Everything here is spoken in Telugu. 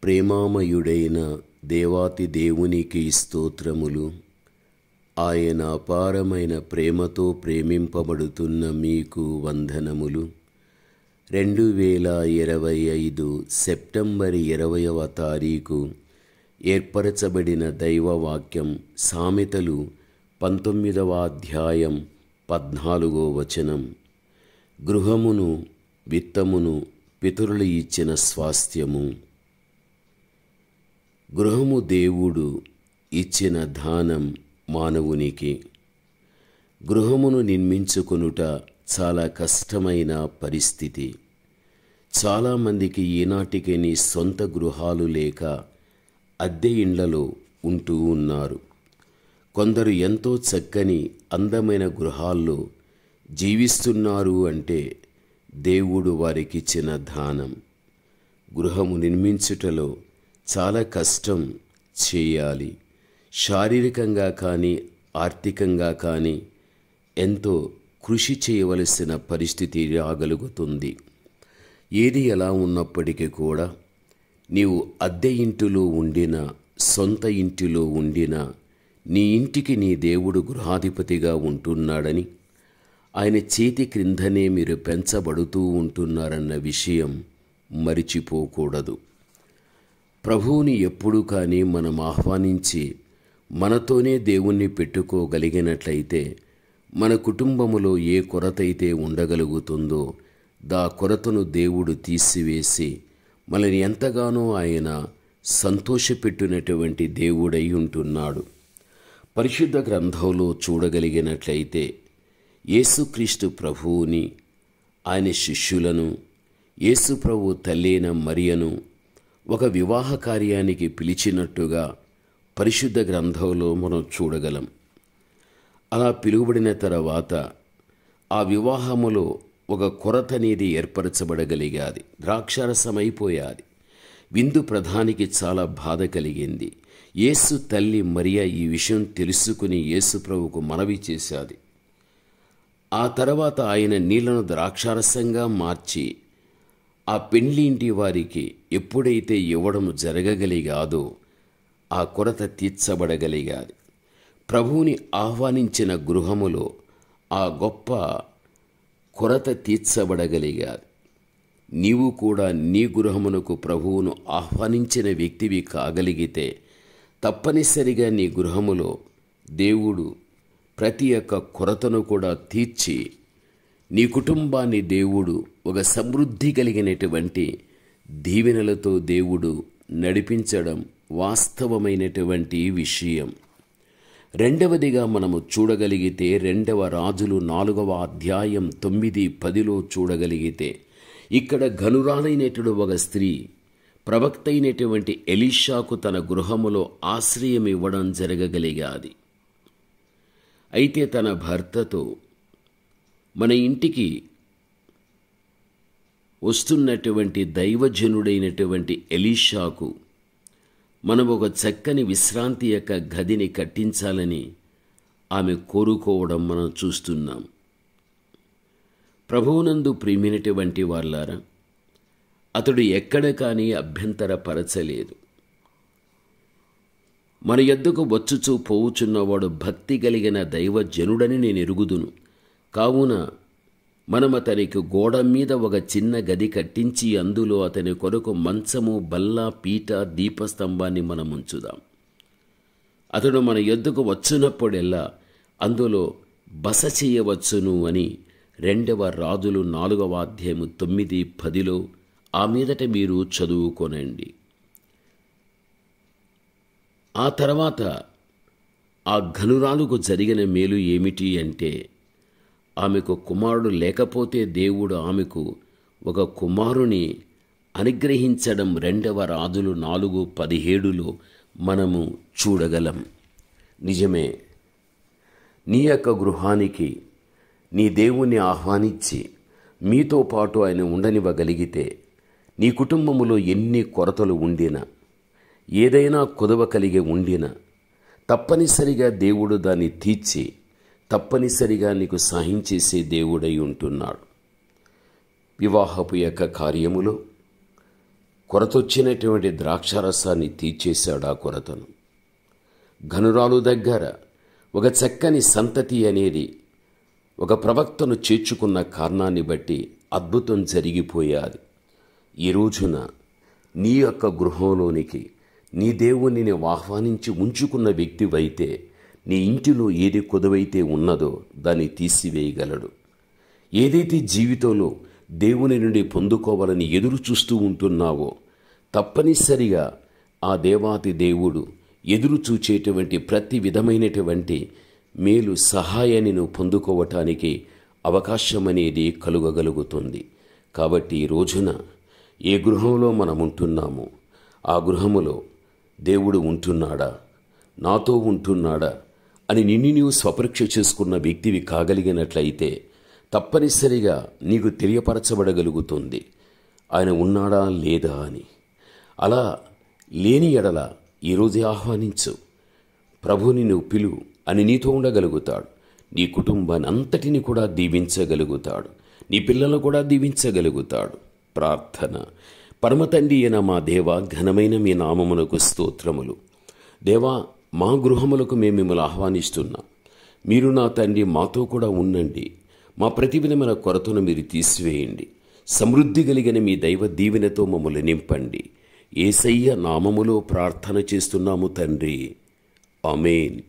ప్రేమామయుడైన దేవాతి దేవునికి స్తోత్రములు. ఆయన అపారమైన ప్రేమతో ప్రేమింపబడుతున్న మీకు వందనములు. 2025 సెప్టెంబర్ 20వ తారీఖు ఏర్పరచబడిన దైవవాక్యం సామెతలు 19వ అధ్యాయం 14వ వచనం. గృహమును విత్తమును పితరులు ఇచ్చిన స్వాస్థ్యము. గృహము దేవుడు ఇచ్చిన దానం మానవునికి. గృహమును నిర్మించుకొనుట చాలా కష్టమైన పరిస్థితి. చాలామందికి ఈనాటికి సొంత గృహాలు లేక అద్దె ఇండ్లలో ఉంటూ ఉన్నారు. కొందరు ఎంతో చక్కని అందమైన గృహాల్లో జీవిస్తున్నారు అంటే దేవుడు వారికిచ్చిన దానం. గృహము నిర్మించుటలో చాలా కష్టం చేయాలి. శారీరకంగా కానీ ఆర్థికంగా కానీ ఎంతో కృషి చేయవలసిన పరిస్థితి రాగలుగుతుంది. ఏది ఎలా ఉన్నప్పటికీ కూడా నీవు అద్దె ఇంటిలో ఉండినా సొంత ఇంటిలో ఉండినా నీ ఇంటికి నీ దేవుడు గృహాధిపతిగా ఉంటున్నాడని, ఆయన చేతి క్రిందనే మీరు పెంచబడుతూ ఉంటున్నారన్న విషయం మరిచిపోకూడదు. ప్రభువుని ఎప్పుడు కానీ మనం ఆహ్వానించి మనతోనే దేవుణ్ణి పెట్టుకోగలిగినట్లయితే మన కుటుంబములో ఏ కొరత అయితే ఉండగలుగుతుందో దా కొరతను దేవుడు తీసివేసి మనల్ని ఎంతగానో ఆయన సంతోషపెట్టినటువంటి దేవుడై ఉంటున్నాడు. పరిశుద్ధ గ్రంథంలో చూడగలిగినట్లయితే యేసుక్రీస్తు ప్రభువుని, ఆయన శిష్యులను, యేసు ప్రభు తల్లైన మరియను ఒక వివాహ కార్యానికి పిలిచినట్టుగా పరిశుద్ధ గ్రంథంలో మనం చూడగలం. అలా పిలువబడిన తర్వాత ఆ వివాహములో ఒక కొరత అనేది ఏర్పరచబడగలిగాది. ద్రాక్షారసం అయిపోయాది. విందు ప్రధానికి చాలా బాధ కలిగింది. యేసు తల్లి మరియ ఈ విషయం తెలుసుకుని యేసు ప్రభువుకు మనవి చేశాది. ఆ తర్వాత ఆయన నీళ్లను ద్రాక్షారసంగా మార్చి ఆ పెండ్లి ఇంటి వారికి ఎప్పుడైతే ఇవ్వడం జరగగలిగాదో ఆ కొరత తీర్చబడగలిగాది. ప్రభువుని ఆహ్వానించిన గృహములో ఆ గొప్ప కొరత తీర్చబడగలిగాది. నీవు కూడా నీ గృహమునకు ప్రభువును ఆహ్వానించిన వ్యక్తివి కాగలిగితే తప్పనిసరిగా నీ గృహములో దేవుడు ప్రతి ఒక్క కొరతను కూడా తీర్చి నీ కుటుంబాన్ని దేవుడు ఒక సమృద్ధి కలిగినటువంటి దీవెనలతో దేవుడు నడిపించడం వాస్తవమైనటువంటి విషయం. రెండవదిగా మనము చూడగలిగితే 2వ రాజులు 4వ అధ్యాయం 9-10లో చూడగలిగితే ఇక్కడ ఘనురాలైనటువంటి ఒక స్త్రీ ప్రవక్త అయినటువంటి ఎలీషాకు తన గృహములో ఆశ్రయం ఇవ్వడం జరగగలిగాది. అయితే తన భర్తతో మన ఇంటికి వస్తున్నటువంటి దైవజనుడైనటువంటి ఎలీషాకు మనం ఒక చక్కని విశ్రాంతి యొక్క గదిని కట్టించాలని ఆమె కోరుకోవడం మనం చూస్తున్నాం. ప్రభువునందు ప్రియమైనటువంటి వాళ్ళారా, అతడు ఎక్కడ కానీ అభ్యంతరపరచలేదు. మన యొద్దకు వచ్చుచూ పోవుచున్నవాడు భక్తి కలిగిన దైవజనుడని నేను ఎరుగుదును. కావున మనం అతనికి గోడ మీద ఒక చిన్న గది కట్టించి అందులో అతని కొరకు మంచము, బల్ల, పీట, దీపస్తంభాన్ని మనం ఉంచుదాం. అతడు మన యొద్దకు వచ్చినప్పుడెల్లా అందులో బస చేయవచ్చును అని 2వ రాజులు 4వ అధ్యాయం 9-10లో ఆ మీదట మీరు చదువుకోనండి. ఆ తర్వాత ఆ ఘనురాలుకు జరిగిన మేలు ఏమిటి అంటే ఆమెకు కుమారుడు లేకపోతే దేవుడు ఆమెకు ఒక కుమారుని అనుగ్రహించడం 2వ రాజులు 4:17లో మనము చూడగలం. నిజమే, నీ యొక్క గృహానికి నీ దేవుణ్ణి ఆహ్వానించి మీతో పాటు ఆయన ఉండనివ్వగలిగితే నీ కుటుంబములో ఎన్ని కొరతలు ఉండినా, ఏదైనా కొదవ కలిగి ఉండినా తప్పనిసరిగా దేవుడు దాన్ని తీర్చి తప్పనిసరిగా నీకు సహాయం చేసే దేవుడై ఉంటున్నాడు. వివాహపు యొక్క కార్యములో కొరతొచ్చినటువంటి ద్రాక్షారసాన్ని తీర్చేశాడు ఆ కొరతను. ఘనురాలు దగ్గర ఒక చక్కని సంతతి అనేది ఒక ప్రవక్తను చేర్చుకున్న కారణాన్ని బట్టి అద్భుతం జరిగిపోయాది. ఈ రోజున నీ యొక్క గృహంలోనికి నీ దేవుణ్ణి నీవు ఆహ్వానించి ఉంచుకున్న వ్యక్తివైతే నీ ఇంటిలో ఏది కొదువైతే ఉన్నదో దాన్ని తీసివేయగలడు. ఏదైతే జీవితంలో దేవుని నుండి పొందుకోవాలని ఎదురు చూస్తూ ఉంటున్నావో తప్పనిసరిగా ఆ దేవాతి దేవుడు ఎదురు చూచేటువంటి ప్రతి విధమైనటువంటి మేలు సహాయాన్ని నువ్వు పొందుకోవటానికి అవకాశం అనేది కలుగగలుగుతుంది. కాబట్టి ఈ రోజున ఏ గృహంలో మనం ఉంటున్నామో ఆ గృహములో దేవుడు ఉంటున్నాడా, నాతో ఉంటున్నాడా అని నిన్ను నీవు స్వపరీక్ష చేసుకున్న వ్యక్తివి కాగలిగినట్లయితే తప్పనిసరిగా నీకు తెలియపరచబడగలుగుతుంది ఆయన ఉన్నాడా లేదా అని. అలా లేని ఎడల ఈరోజే ఆహ్వానించు, ప్రభుని నువ్వు పిలువు అని నీతో ఉండగలుగుతాడు. నీ కుటుంబాన్ని అంతటిని కూడా దీవించగలుగుతాడు, నీ పిల్లలను కూడా దీవించగలుగుతాడు. ప్రార్థన. పరమతండ్రి అయిన మా దేవా, ఘనమైన మీ నామమునకు స్తోత్రములు. దేవా, మా గృహములకు మేము మిమ్మల్ని ఆహ్వానిస్తున్నాం. మీరు నా తండ్రి మాతో కూడా ఉండండి. మా ప్రతి విధమైన కొరతను మీరు తీసివేయండి. సమృద్ధి కలిగిన మీ దైవ దీవెనతో మమ్మల్ని నింపండి. యేసయ్య నామములో ప్రార్థన చేస్తున్నాము తండ్రి. ఆమేన్.